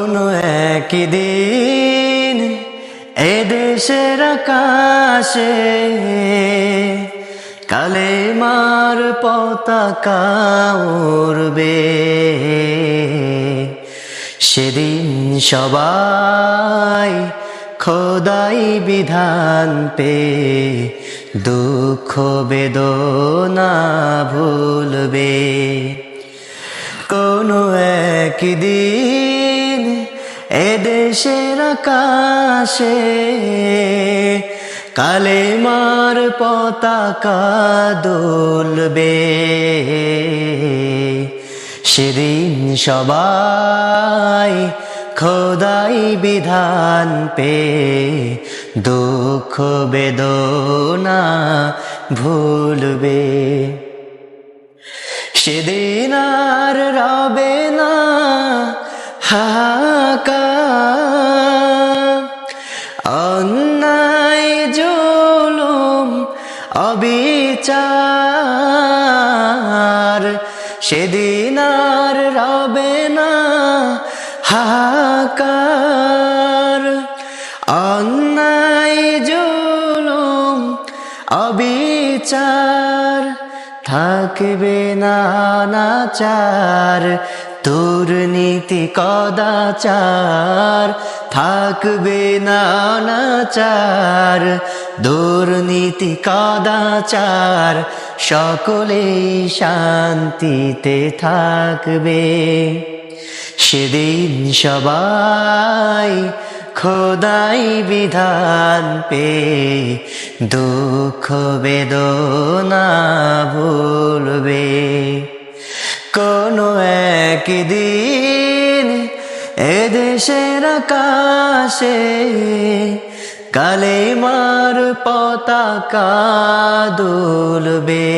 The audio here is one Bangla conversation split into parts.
কোনো একদিন এদেশের আকাশে কালেমার পতাকা উড়বে। সেদিন সবাই খোদাই বিধান পে দুঃখ বেদনা ভুলবে। কোনো একদিন এদেশের আকাশে কালেমার পতাকা দুলবে। সেদিন সবাই খোদাই বিধান পে দুঃখ বেদনা ভুলবে। সেদিন আর রবে না হাহাকার, অন্যায় জুলুম অবিচার। সেদিন আর রবে না হাহাকার, অন্যায় জুলুম অবিচার। থাকবে না অনাচার, দুর্নীতি কদাচার। থাকবে না অনাচার, দুর্নীতি কদাচার। সকলেই শান্তিতে থাকবে। সেদিন সবাই খোদাই বিধান পে দুঃখ বেদনা ভুলবে। কোনো একদিন এদেশের আকাশে কালেমার পতাকা দুলবে।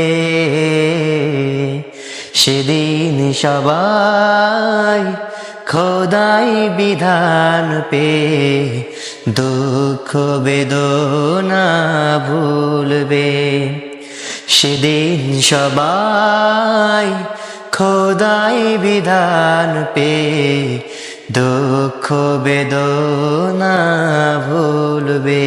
সেদিন সবাই খোদাই বিধান পে দুঃখ বেদনা ভুলবে। সেদিন সবাই খোদাই বিধান পে দুঃখ বেদনা ভুলবে।